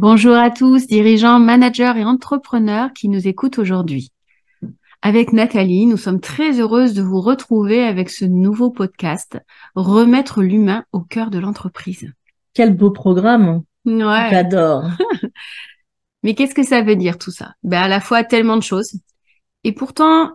Bonjour à tous, dirigeants, managers et entrepreneurs qui nous écoutent aujourd'hui. Avec Nathalie, nous sommes très heureuses de vous retrouver avec ce nouveau podcast, Remettre l'humain au cœur de l'entreprise. Quel beau programme. Ouais, J'adore. mais qu'est-ce que ça veut dire tout ça? À la fois tellement de choses. Et pourtant,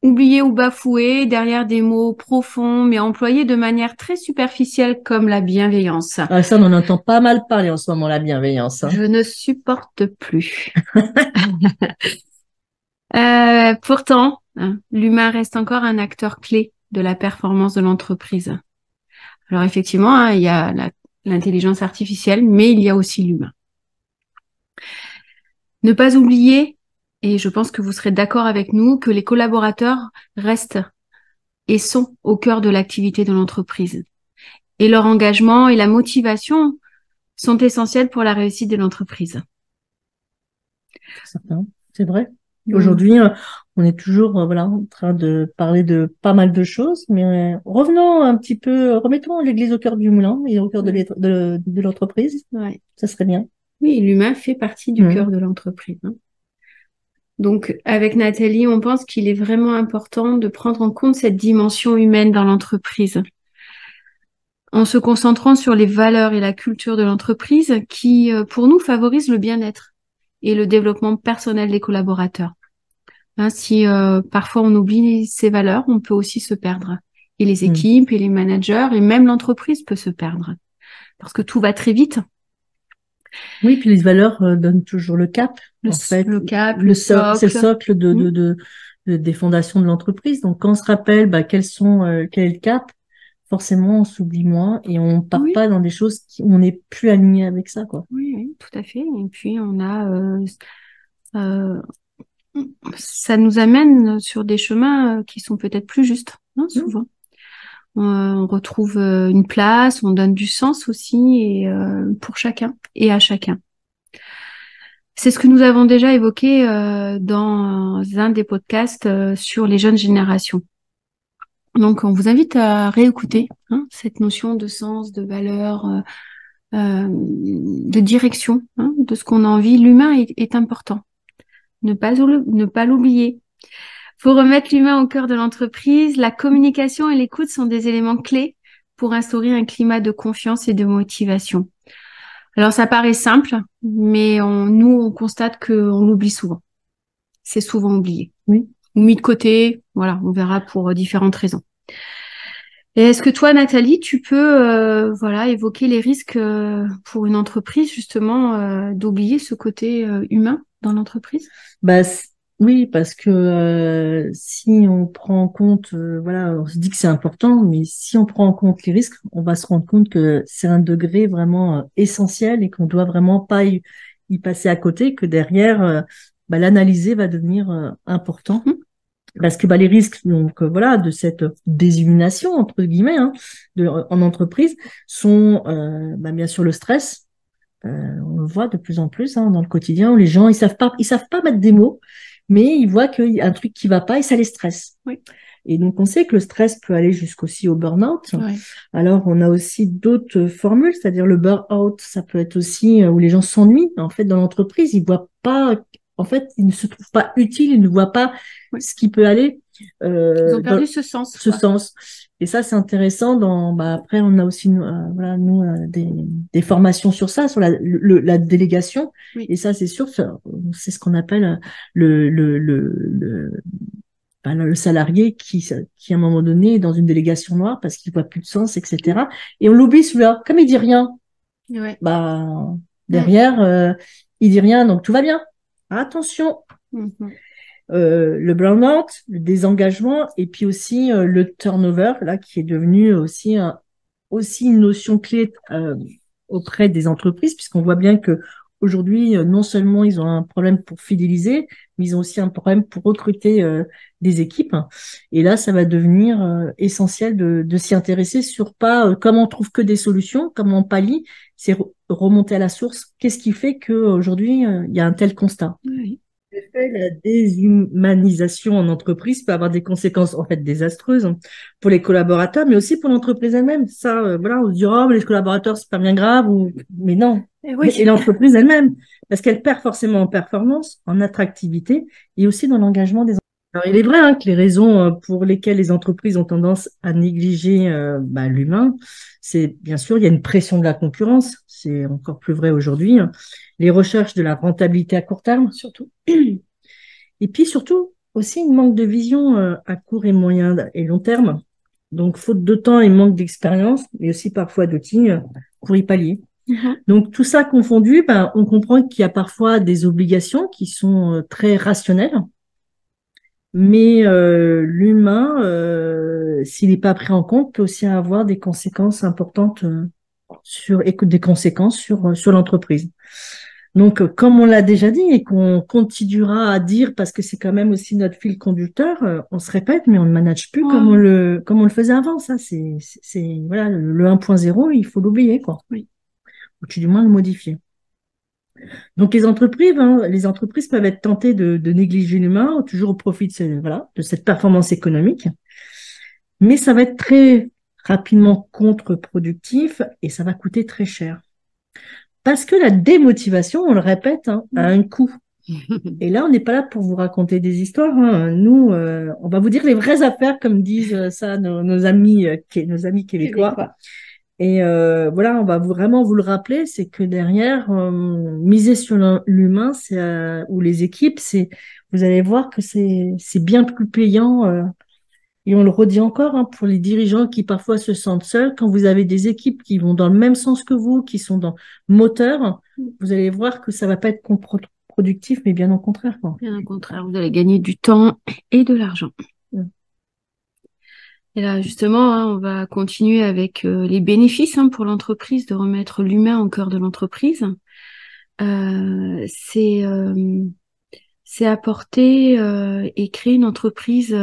oubliés ou bafoués derrière des mots profonds, mais employés de manière très superficielle comme la bienveillance. Ah, ça, on en entend pas mal parler en ce moment, la bienveillance. Je ne supporte plus. Pourtant, l'humain reste encore un acteur clé de la performance de l'entreprise. Alors effectivement, il y a l'intelligence artificielle, mais il y a aussi l'humain. Ne pas oublier, et je pense que vous serez d'accord avec nous, que les collaborateurs restent et sont au cœur de l'activité de l'entreprise. Et leur engagement et la motivation sont essentiels pour la réussite de l'entreprise. Certain, c'est vrai. Aujourd'hui, on est toujours en train de parler de pas mal de choses, mais revenons un petit peu, remettons l'église au cœur du moulin et au cœur de l'entreprise. Ouais. Ça serait bien. Oui, l'humain fait partie du cœur de l'entreprise. Donc, avec Nathalie, on pense qu'il est vraiment important de prendre en compte cette dimension humaine dans l'entreprise, en se concentrant sur les valeurs et la culture de l'entreprise qui, pour nous, favorisent le bien-être et le développement personnel des collaborateurs. Si parfois on oublie ces valeurs, on peut aussi se perdre. Et les équipes et les managers et même l'entreprise peut se perdre parce que tout va très vite. Oui, puis les valeurs donnent toujours le cap. Le cap, c'est le socle des fondations de l'entreprise. Donc, quand on se rappelle quel est le cap, forcément, on s'oublie moins et on part pas dans des choses où on n'est plus aligné avec ça, quoi. Oui, tout à fait. Et puis, ça nous amène sur des chemins qui sont peut-être plus justes, souvent. On retrouve une place, on donne du sens aussi et, pour chacun et à chacun. C'est ce que nous avons déjà évoqué dans un des podcasts sur les jeunes générations. Donc, on vous invite à réécouter cette notion de sens, de valeur, de direction, de ce qu'on a envie. L'humain est important. Ne pas l'oublier. Faut remettre l'humain au cœur de l'entreprise. La communication et l'écoute sont des éléments clés pour instaurer un climat de confiance et de motivation. Alors, ça paraît simple, mais nous, on constate qu'on l'oublie souvent. C'est souvent oublié. Oui. Ou mis de côté. Voilà, on verra pour différentes raisons. Et est-ce que toi, Nathalie, tu peux évoquer les risques pour une entreprise, justement, d'oublier ce côté humain dans l'entreprise? Oui, parce que si on prend en compte, on se dit que c'est important, mais si on prend en compte les risques, on va se rendre compte que c'est un degré vraiment essentiel et qu'on doit vraiment pas y passer à côté, que derrière, l'analyser va devenir important. Parce que les risques de cette déshumanisation, entre guillemets, en entreprise, sont bien sûr le stress. On le voit de plus en plus dans le quotidien où les gens ils savent pas mettre des mots, mais ils voient qu'il y a un truc qui va pas et ça les stresse. Oui. Et donc on sait que le stress peut aller jusqu'aussi au burn-out. Ouais. Alors on a aussi d'autres formules, c'est-à-dire le burn-out, ça peut être aussi où les gens s'ennuient en fait dans l'entreprise, ils voient pas, en fait ils ne se trouvent pas utiles, ils ne voient pas ce qui peut aller. Ils ont perdu ce sens. sens. Et ça, c'est intéressant. Après, on a aussi des formations sur ça, sur la délégation. Oui. Et ça, c'est sûr, c'est ce qu'on appelle le salarié qui, à un moment donné, est dans une délégation noire parce qu'il voit plus de sens, etc. Et on l'oublie celui-là. Comme il dit rien, Ouais. derrière, il dit rien, donc tout va bien. Attention. Le burn-out, le désengagement et puis aussi le turnover, là, qui est devenu aussi une notion clé auprès des entreprises, puisqu'on voit bien que aujourd'hui, non seulement ils ont un problème pour fidéliser, mais ils ont aussi un problème pour recruter des équipes. Et là, ça va devenir essentiel de s'y intéresser sur pas comment on trouve que des solutions, comment on pallie, c'est remonter à la source. Qu'est-ce qui fait qu'aujourd'hui, il y a un tel constat? Oui. La déshumanisation en entreprise peut avoir des conséquences en fait désastreuses pour les collaborateurs, mais aussi pour l'entreprise elle-même. Ça, on se dit, oh, mais les collaborateurs, c'est pas bien grave, mais non, et l'entreprise elle-même, parce qu'elle perd forcément en performance, en attractivité et aussi dans l'engagement des entreprises. Alors, il est vrai que les raisons pour lesquelles les entreprises ont tendance à négliger l'humain, c'est bien sûr, il y a une pression de la concurrence, c'est encore plus vrai aujourd'hui, hein. Les recherches de la rentabilité à court terme, surtout. Et puis surtout, aussi une manque de vision à court et moyen et long terme. Donc, faute de temps et manque d'expérience, mais aussi parfois d'outils pour y pallier. Donc, tout ça confondu, on comprend qu'il y a parfois des obligations qui sont très rationnelles, mais l'humain, s'il n'est pas pris en compte, peut aussi avoir des conséquences importantes sur l'entreprise. Donc, comme on l'a déjà dit et qu'on continuera à dire, parce que c'est quand même aussi notre fil conducteur, on se répète, mais on ne manage plus comme on le faisait avant. Ça, voilà, le 1.0, il faut l'oublier, quoi. Oui. Ou du moins le modifier. Donc, les entreprises peuvent être tentées de négliger l'humain, toujours au profit de cette performance économique. Mais ça va être très rapidement contre-productif et ça va coûter très cher. Parce que la démotivation, on le répète, a un coût. Et là, on n'est pas là pour vous raconter des histoires, hein. Nous, on va vous dire les vraies affaires, comme disent ça nos amis québécois. Et voilà, on va vraiment vous le rappeler, c'est que derrière, miser sur l'humain ou les équipes, vous allez voir que c'est bien plus payant. Et on le redit encore, hein, pour les dirigeants qui parfois se sentent seuls, quand vous avez des équipes qui vont dans le même sens que vous, qui sont dans moteur, vous allez voir que ça ne va pas être contre-productif, mais bien au contraire, quoi. Bien au contraire, vous allez gagner du temps et de l'argent. Et là, justement, hein, on va continuer avec les bénéfices pour l'entreprise de remettre l'humain au cœur de l'entreprise. C'est apporter et créer une entreprise,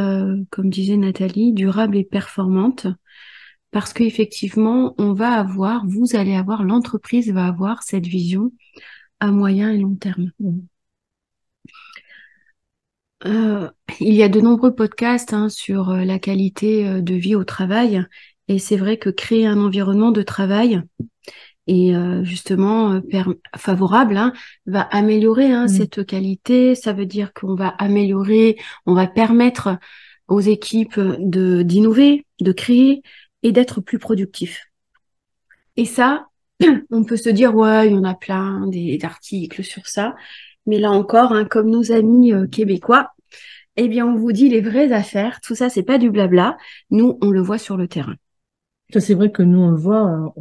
comme disait Nathalie, durable et performante. Parce qu'effectivement, l'entreprise va avoir cette vision à moyen et long terme. Il y a de nombreux podcasts sur la qualité de vie au travail, et c'est vrai que créer un environnement de travail et justement favorable va améliorer cette qualité. Ça veut dire qu'on va on va permettre aux équipes d'innover, de créer et d'être plus productifs. Et ça, on peut se dire, ouais, il y en a plein d'articles sur ça. Mais là encore, comme nos amis québécois, eh bien, on vous dit les vraies affaires. Tout ça, c'est pas du blabla. Nous, on le voit sur le terrain. Ça, c'est vrai que nous, on le voit.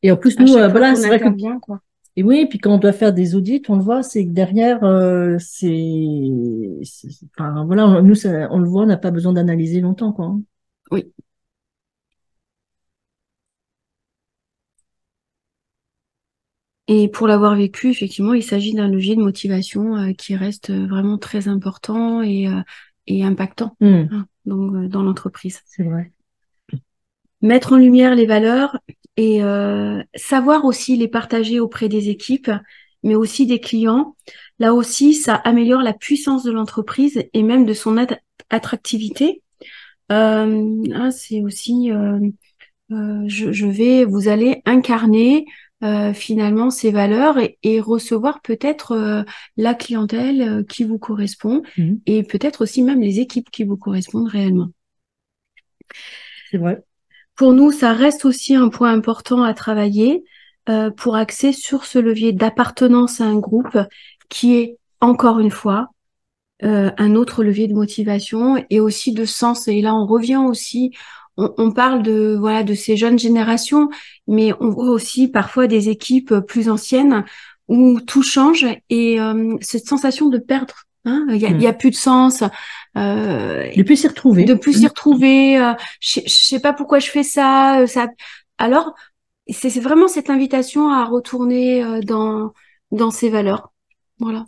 Et en plus, nous, voilà, c'est vrai que... quoi. Et oui, puis quand on doit faire des audits, on le voit, c'est que derrière, enfin, voilà, nous, on le voit, on n'a pas besoin d'analyser longtemps, quoi. Oui. Et pour l'avoir vécu, effectivement, il s'agit d'un levier de motivation qui reste vraiment très important et impactant dans l'entreprise. C'est vrai. Mettre en lumière les valeurs et savoir aussi les partager auprès des équipes, mais aussi des clients. Là aussi, ça améliore la puissance de l'entreprise et même de son attractivité. C'est aussi, vous allez incarner finalement ces valeurs et recevoir peut-être la clientèle qui vous correspond et peut-être aussi même les équipes qui vous correspondent réellement. C'est vrai. Pour nous, ça reste aussi un point important à travailler pour axer sur ce levier d'appartenance à un groupe qui est, encore une fois, un autre levier de motivation et aussi de sens. Et là, on revient aussi, on parle de ces jeunes générations, mais on voit aussi parfois des équipes plus anciennes où tout change et cette sensation de perdre. Il y a plus de sens. De plus s'y retrouver. Je sais pas pourquoi je fais ça. Alors, c'est vraiment cette invitation à retourner dans ces valeurs. Voilà.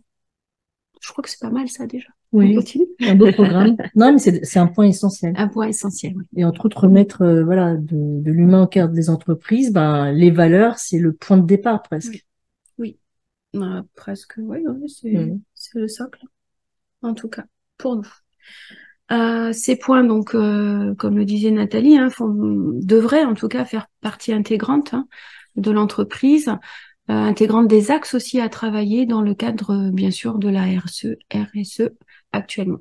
Je crois que c'est pas mal ça déjà. Oui, un beau programme. Non, mais c'est un point essentiel. Un point essentiel, oui. Et entre autres, remettre de l'humain au cœur des entreprises, les valeurs, c'est le point de départ presque. Oui. Presque, oui, c'est le socle, en tout cas, pour nous. Ces points, donc, comme le disait Nathalie, devraient en tout cas faire partie intégrante de l'entreprise. intégrant des axes aussi à travailler dans le cadre, bien sûr, de la RSE actuellement.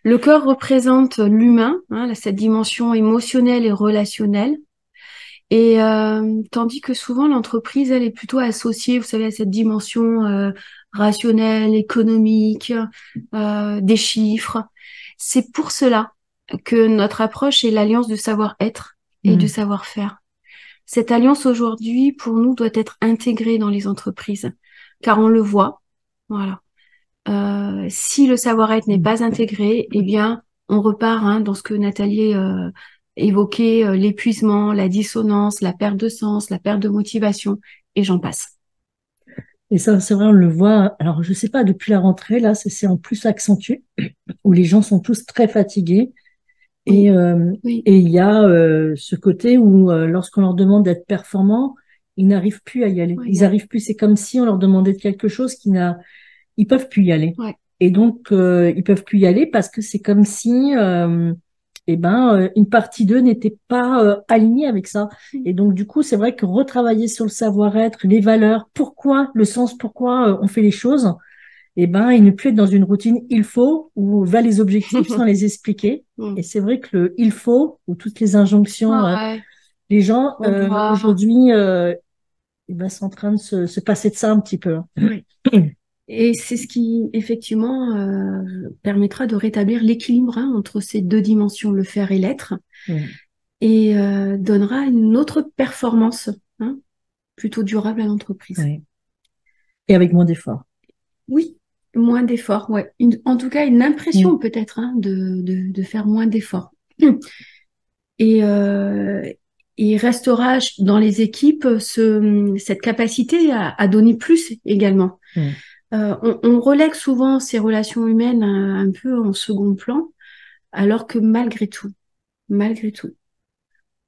Le cœur représente l'humain, hein, cette dimension émotionnelle et relationnelle. Et tandis que souvent l'entreprise, elle est plutôt associée, vous savez, à cette dimension rationnelle, économique, des chiffres. C'est pour cela que notre approche est l'alliance de savoir-être et de savoir-faire. Cette alliance aujourd'hui, pour nous, doit être intégrée dans les entreprises, car on le voit. Voilà. Si le savoir-être n'est pas intégré, eh bien, on repart dans ce que Nathalie évoquait, l'épuisement, la dissonance, la perte de sens, la perte de motivation, et j'en passe. Et ça, c'est vrai, on le voit. Alors, je sais pas, depuis la rentrée, là, c'est en plus accentué, où les gens sont tous très fatigués. Et il y a ce côté où, lorsqu'on leur demande d'être performants, ils n'arrivent plus à y aller. Ils n'arrivent plus. C'est comme si on leur demandait de quelque chose ils peuvent plus y aller. Et donc, ils peuvent plus y aller parce que c'est comme si, une partie d'eux n'était pas alignée avec ça. Et donc, du coup, c'est vrai que retravailler sur le savoir-être, les valeurs, pourquoi, le sens, pourquoi on fait les choses, et ne plus être dans une routine il faut ou vers les objectifs sans les expliquer. Et c'est vrai que le il faut ou toutes les injonctions, les gens aujourd'hui, sont en train de se passer de ça un petit peu. Oui. Et c'est ce qui, effectivement, permettra de rétablir l'équilibre entre ces deux dimensions, le faire et l'être, et donnera une autre performance plutôt durable à l'entreprise. Oui. Et avec moins d'efforts. Oui, moins d'efforts, ouais. En tout cas, une impression peut-être de faire moins d'efforts. Et il restera dans les équipes cette capacité à donner plus également. On relègue souvent ces relations humaines un peu en second plan, alors que malgré tout,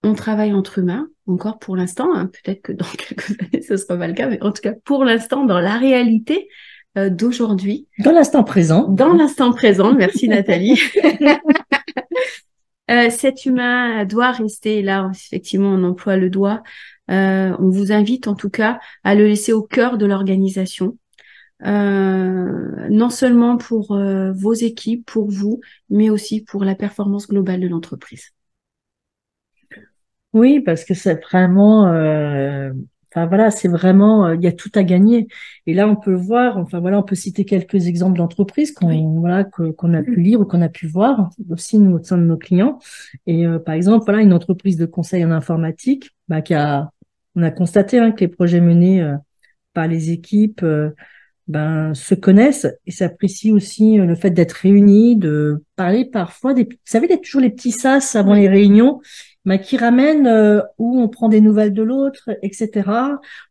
on travaille entre humains, encore pour l'instant, peut-être que dans quelques années ce sera pas le cas, mais en tout cas pour l'instant, dans la réalité d'aujourd'hui. Dans l'instant présent. Dans l'instant présent, merci Nathalie. Cet humain doit rester là, effectivement on emploie le doigt. On vous invite en tout cas à le laisser au cœur de l'organisation. Non seulement pour vos équipes, pour vous, mais aussi pour la performance globale de l'entreprise. Oui, parce que c'est vraiment, c'est vraiment, il y a tout à gagner. Et là, on peut le voir, on peut citer quelques exemples d'entreprises qu'on a pu lire ou qu'on a pu voir aussi nous, au sein de nos clients. Et par exemple, une entreprise de conseil en informatique, on a constaté que les projets menés par les équipes se connaissent et s'apprécient aussi le fait d'être réunis, de parler parfois vous savez, il y a toujours les petits sas avant les réunions, qui ramènent où on prend des nouvelles de l'autre, etc.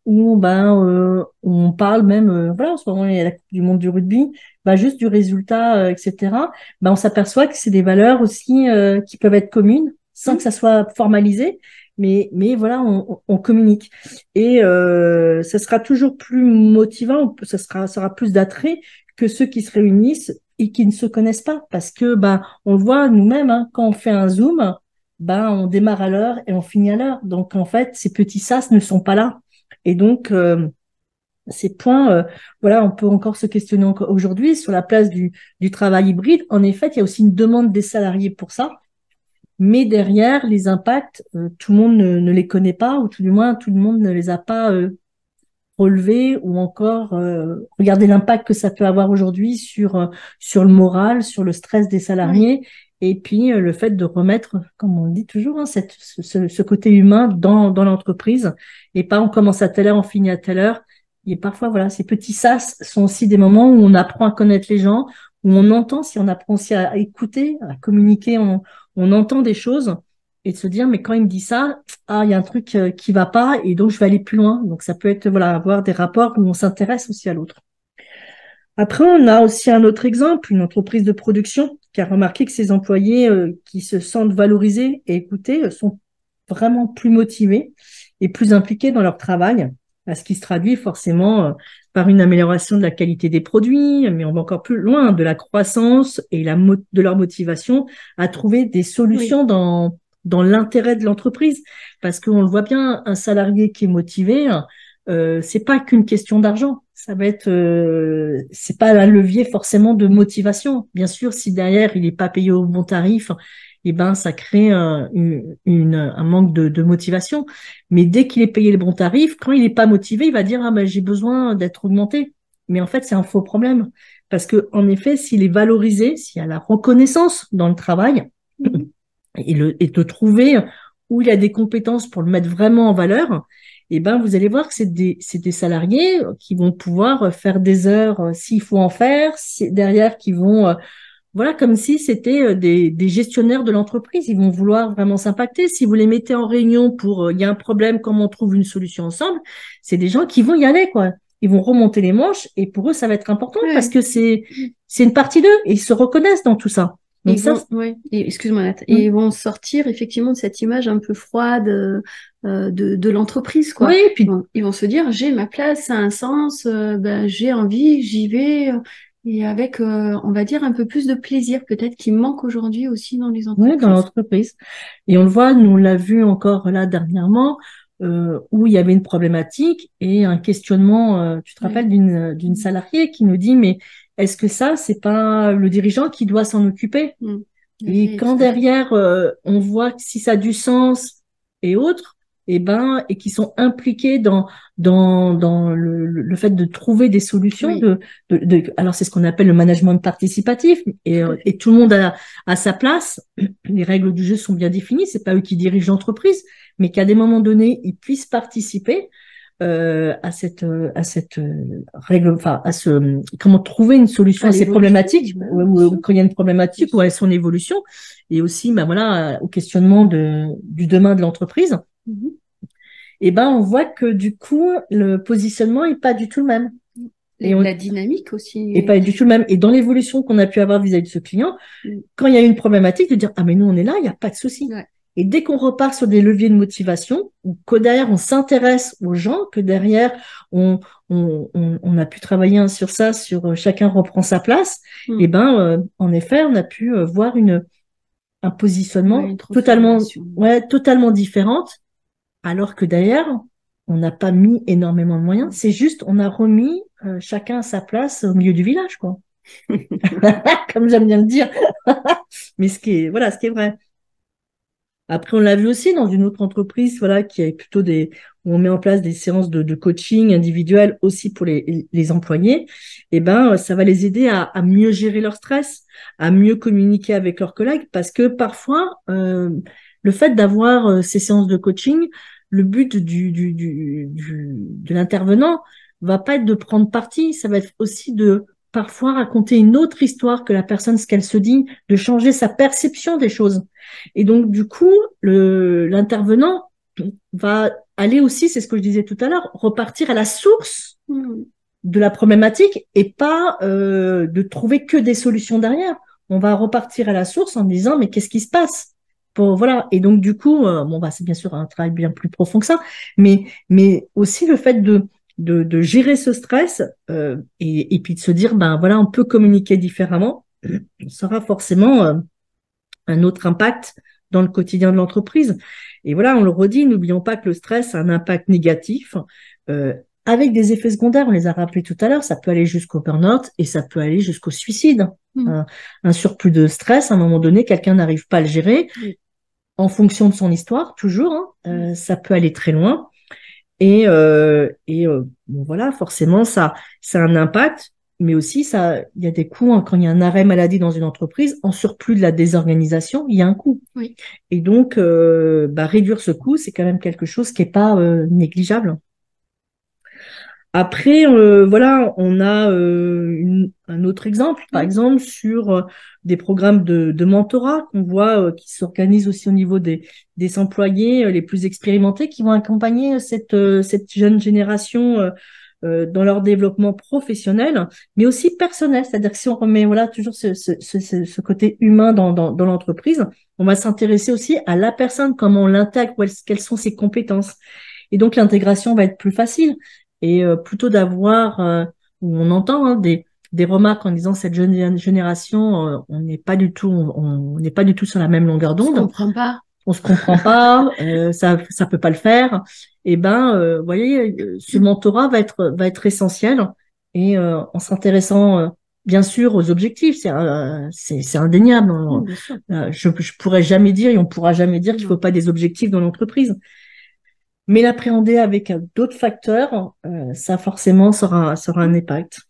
Où on parle même, en ce moment il y a la Coupe du monde du rugby, juste du résultat, etc. On s'aperçoit que c'est des valeurs aussi qui peuvent être communes sans que ça soit formalisé. Mais voilà, on communique. Et ça sera toujours plus motivant, ça sera plus d'attrait que ceux qui se réunissent et qui ne se connaissent pas. Parce que on le voit nous-mêmes, quand on fait un Zoom, on démarre à l'heure et on finit à l'heure. Donc en fait, ces petits sas ne sont pas là. Et donc ces points, on peut encore se questionner aujourd'hui sur la place du travail hybride. En effet, il y a aussi une demande des salariés pour ça. Mais derrière, les impacts, tout le monde ne les connaît pas, ou tout du moins, tout le monde ne les a pas relevés, ou encore regardez l'impact que ça peut avoir aujourd'hui sur le moral, sur le stress des salariés, et puis le fait de remettre, comme on le dit toujours, ce côté humain dans l'entreprise, et pas on commence à telle heure, on finit à telle heure. Et parfois, ces petits sas sont aussi des moments où on apprend à connaître les gens, où on entend, si on apprend aussi à écouter, à communiquer, on entend des choses et de se dire, mais quand il me dit ça, il y a un truc qui va pas et donc je vais aller plus loin. Donc ça peut être, avoir des rapports où on s'intéresse aussi à l'autre. Après, on a aussi un autre exemple, une entreprise de production qui a remarqué que ses employés qui se sentent valorisés et écoutés sont vraiment plus motivés et plus impliqués dans leur travail, ce qui se traduit forcément par une amélioration de la qualité des produits, mais on va encore plus loin, de la croissance et de leur motivation à trouver des solutions dans dans l'intérêt de l'entreprise. Parce qu'on le voit bien, un salarié qui est motivé, c'est pas qu'une question d'argent. Ça va être, c'est pas un levier forcément de motivation. Bien sûr, si derrière il est pas payé au bon tarif, eh ben ça crée un manque de motivation. Mais dès qu'il est payé le bon tarif, quand il est pas motivé, il va dire ah ben j'ai besoin d'être augmenté. Mais en fait, c'est un faux problème parce que en effet, s'il est valorisé, s'il y a la reconnaissance dans le travail et de trouver où il a des compétences pour le mettre vraiment en valeur, eh ben, vous allez voir que c'est des salariés qui vont pouvoir faire des heures s'il faut en faire, derrière qui vont, voilà, comme si c'était des gestionnaires de l'entreprise. Ils vont vouloir vraiment s'impacter. Si vous les mettez en réunion pour, il y a un problème, comment on trouve une solution ensemble, c'est des gens qui vont y aller, quoi. Ils vont remonter les manches et pour eux, ça va être important parce que c'est une partie d'eux et ils se reconnaissent dans tout ça. Donc excuse-moi, Nat, et ils vont sortir effectivement de cette image un peu froide de l'entreprise, quoi. Oui, puis ils vont se dire, j'ai ma place, ça a un sens, j'ai envie, j'y vais, et avec, on va dire, un peu plus de plaisir, peut-être, qui manque aujourd'hui aussi dans les entreprises. Oui, dans l'entreprise. Et on le voit, nous on l'a vu encore là dernièrement, où il y avait une problématique et un questionnement, tu te rappelles d'une salariée qui nous dit, mais est-ce que ça, c'est pas le dirigeant qui doit s'en occuper? Et quand derrière, on voit que si ça a du sens et autres, et qui sont impliqués dans le fait de trouver des solutions alors c'est ce qu'on appelle le management participatif et tout le monde a sa place. Les règles du jeu sont bien définies, c'est pas eux qui dirigent l'entreprise, mais qu'à des moments donnés, ils puissent participer à cette règle, enfin comment trouver une solution à ces problématiques quand il y a une problématique ou à son évolution et aussi voilà au questionnement du demain de l'entreprise. Et on voit que du coup le positionnement est pas du tout le même et la dynamique aussi est pas du tout le même. Et dans l'évolution qu'on a pu avoir vis-à-vis de ce client, quand il y a une problématique, de dire ah mais nous on est là, il y a pas de souci. Et dès qu'on repart sur des leviers de motivation, ou que derrière on s'intéresse aux gens, que derrière on a pu travailler sur ça, sur chacun reprend sa place, en effet, on a pu voir un positionnement totalement différente, alors que derrière, on n'a pas mis énormément de moyens. C'est juste, on a remis chacun à sa place au milieu du village, quoi. Comme j'aime bien le dire. Mais ce qui est vrai. Après, on l'a vu aussi dans une autre entreprise, voilà, qui est plutôt où on met en place des séances de coaching individuel aussi pour les employés. Ça va les aider à mieux gérer leur stress, à mieux communiquer avec leurs collègues, parce que parfois, le fait d'avoir ces séances de coaching, le but de l'intervenant va pas être de prendre parti, ça va être aussi de parfois raconter une autre histoire que la personne, ce qu'elle se dit, de changer sa perception des choses. Et donc, du coup, l'intervenant va aller aussi, c'est ce que je disais tout à l'heure, repartir à la source de la problématique et pas de trouver que des solutions derrière. On va repartir à la source en disant, mais qu'est-ce qui se passe? Voilà. Et donc, du coup, c'est bien sûr un travail bien plus profond que ça, mais aussi le fait de gérer ce stress et puis de se dire, voilà, on peut communiquer différemment, ça aura forcément un autre impact dans le quotidien de l'entreprise. Et voilà, on le redit, n'oublions pas que le stress a un impact négatif avec des effets secondaires, on les a rappelés tout à l'heure, ça peut aller jusqu'au burn-out et ça peut aller jusqu'au suicide. Un surplus de stress, à un moment donné, quelqu'un n'arrive pas à le gérer en fonction de son histoire, toujours, ça peut aller très loin. Et voilà, forcément, ça a un impact, mais aussi il y a des coûts quand il y a un arrêt maladie dans une entreprise, en surplus de la désorganisation, il y a un coût. Et donc, réduire ce coût, c'est quand même quelque chose qui est pas négligeable. Après, voilà, on a un autre exemple, par exemple, sur des programmes de mentorat qu'on voit qui s'organisent aussi au niveau des employés les plus expérimentés qui vont accompagner cette jeune génération dans leur développement professionnel, mais aussi personnel. C'est-à-dire que si on remet toujours ce côté humain dans l'entreprise, on va s'intéresser aussi à la personne, comment on l'intègre, quelles sont ses compétences. Et donc, l'intégration va être plus facile. Et plutôt d'avoir, où on entend des remarques en disant cette jeune génération, on n'est pas du tout sur la même longueur d'onde. On comprend pas. on se comprend pas, ça peut pas le faire. Et vous voyez, ce mentorat va être essentiel et en s'intéressant bien sûr aux objectifs, c'est indéniable. Je pourrais jamais dire et on pourra jamais dire qu'il faut pas des objectifs dans l'entreprise. Mais l'appréhender avec d'autres facteurs, ça forcément sera un impact.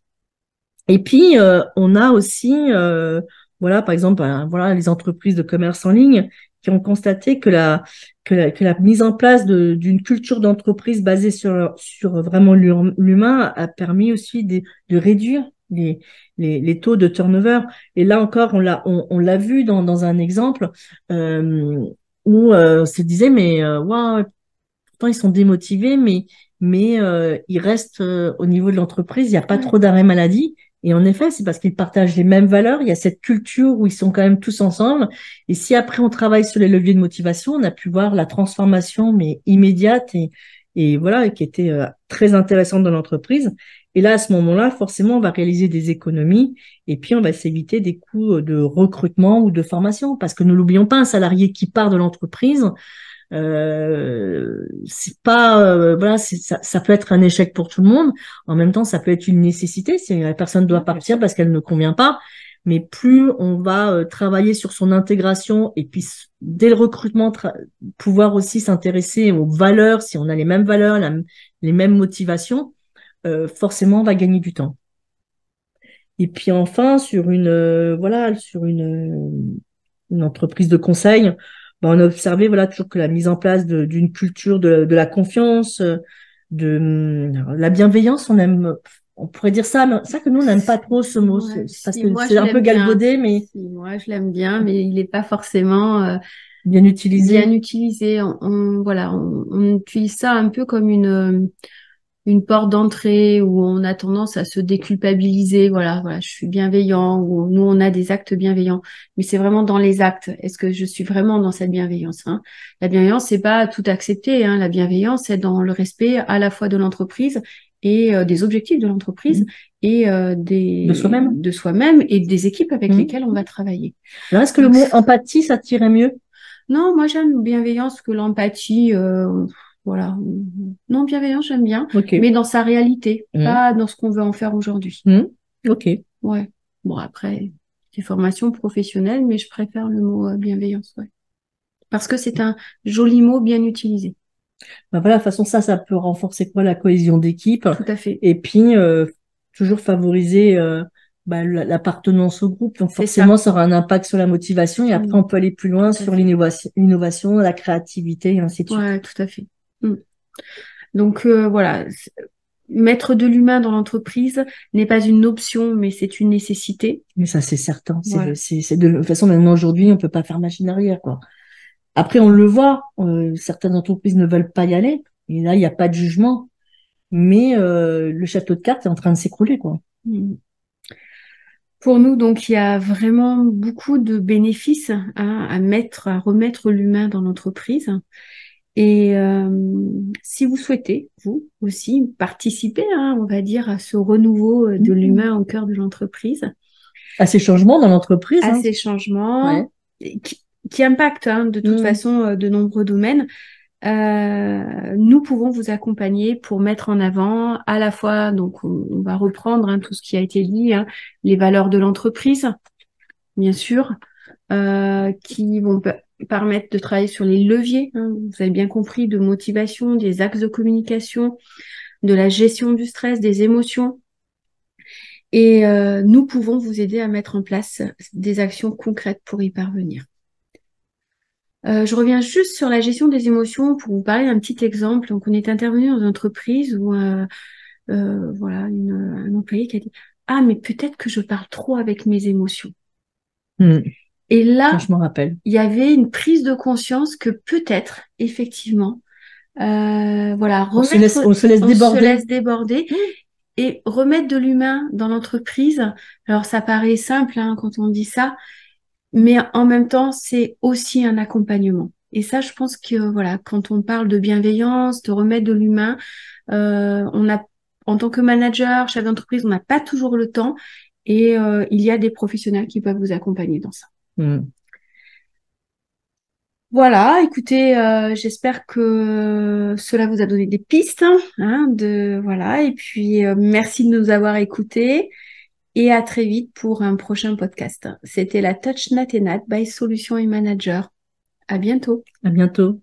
Et puis, on a aussi, voilà, par exemple, voilà, les entreprises de commerce en ligne qui ont constaté que la mise en place d'une culture d'entreprise basée sur vraiment l'humain a permis aussi de réduire les taux de turnover. Et là encore, on l'a vu dans un exemple où on se disait, mais waouh, pourtant ils sont démotivés, mais ils restent au niveau de l'entreprise, il n'y a pas trop d'arrêt maladie. Et en effet, c'est parce qu'ils partagent les mêmes valeurs. Il y a cette culture où ils sont quand même tous ensemble. Et si après on travaille sur les leviers de motivation, on a pu voir la transformation, mais immédiate et voilà, et qui était très intéressante dans l'entreprise. Et là, à ce moment-là, forcément, on va réaliser des économies et puis on va s'éviter des coûts de recrutement ou de formation. Parce que ne l'oublions pas, un salarié qui part de l'entreprise, c'est pas voilà, ça peut être un échec pour tout le monde. En même temps, ça peut être une nécessité si la personne doit partir parce qu'elle ne convient pas. Mais plus on va travailler sur son intégration et puis dès le recrutement pouvoir aussi s'intéresser aux valeurs, si on a les mêmes valeurs, les mêmes motivations, forcément on va gagner du temps. Et puis enfin sur une entreprise de conseil, on a observé voilà toujours que la mise en place d'une culture de la confiance, de la bienveillance, on pourrait dire ça, mais ça que nous on n'aime pas trop ce mot, parce que c'est un peu galvaudé, mais moi je l'aime bien, mais il n'est pas forcément bien utilisé. Bien utilisé. Voilà, on utilise ça un peu comme une porte d'entrée où on a tendance à se déculpabiliser. Voilà, je suis bienveillant, ou nous, on a des actes bienveillants. Mais c'est vraiment dans les actes. Est-ce que je suis vraiment dans cette bienveillance, hein? La bienveillance, c'est pas tout accepter, hein. La bienveillance, c'est dans le respect à la fois de l'entreprise et des objectifs de l'entreprise et de soi-même et des équipes avec lesquelles on va travailler. Alors, est-ce que le mot empathie, ça tirait mieux? Non, moi, j'aime bienveillance que l'empathie. Voilà. Non, bienveillance, j'aime bien, mais dans sa réalité, pas dans ce qu'on veut en faire aujourd'hui. Ok. Ouais. Bon, après, c'est formation professionnelle, mais je préfère le mot bienveillance, ouais. Parce que c'est un joli mot bien utilisé. Voilà, de toute façon, ça peut renforcer quoi? La cohésion d'équipe. Tout à fait. Et puis, toujours favoriser l'appartenance au groupe. Donc, forcément, ça aura un impact sur la motivation. Et après, on peut aller plus loin sur l'innovation, la créativité, et ainsi de suite. Ouais, tout à fait. Donc, voilà. Mettre de l'humain dans l'entreprise n'est pas une option, mais c'est une nécessité. Mais ça, c'est certain. Voilà. De toute façon, maintenant, aujourd'hui, on peut pas faire machine arrière, quoi. Après, on le voit, certaines entreprises ne veulent pas y aller. Et là, il n'y a pas de jugement. Mais le château de cartes est en train de s'écrouler, quoi. Pour nous, donc, il y a vraiment beaucoup de bénéfices à remettre l'humain dans l'entreprise. Et si vous souhaitez, vous aussi, participer, on va dire, à ce renouveau de l'humain au cœur de l'entreprise. À ces changements dans l'entreprise. À ces changements qui impactent de toute façon de nombreux domaines. Nous pouvons vous accompagner pour mettre en avant à la fois, donc on va reprendre tout ce qui a été dit, les valeurs de l'entreprise, bien sûr, qui vont permettre de travailler sur les leviers, vous avez bien compris, de motivation, des axes de communication, de la gestion du stress, des émotions. Et nous pouvons vous aider à mettre en place des actions concrètes pour y parvenir. Je reviens juste sur la gestion des émotions pour vous parler d'un petit exemple. Donc, on est intervenu dans une entreprise où voilà, un employé qui a dit « Ah, mais peut-être que je parle trop avec mes émotions. » Et là, je m'en rappelle. Il y avait une prise de conscience que peut-être, effectivement, voilà, on se laisse déborder et remettre de l'humain dans l'entreprise. Alors, ça paraît simple quand on dit ça, mais en même temps, c'est aussi un accompagnement. Et ça, je pense que voilà, quand on parle de bienveillance, de remettre de l'humain, en tant que manager, chef d'entreprise, on n'a pas toujours le temps et il y a des professionnels qui peuvent vous accompagner dans ça. Voilà, écoutez, j'espère que cela vous a donné des pistes, voilà. Et puis, merci de nous avoir écoutés et à très vite pour un prochain podcast. C'était la Touch Nat et Nat by Solutions et Manager. À bientôt. À bientôt.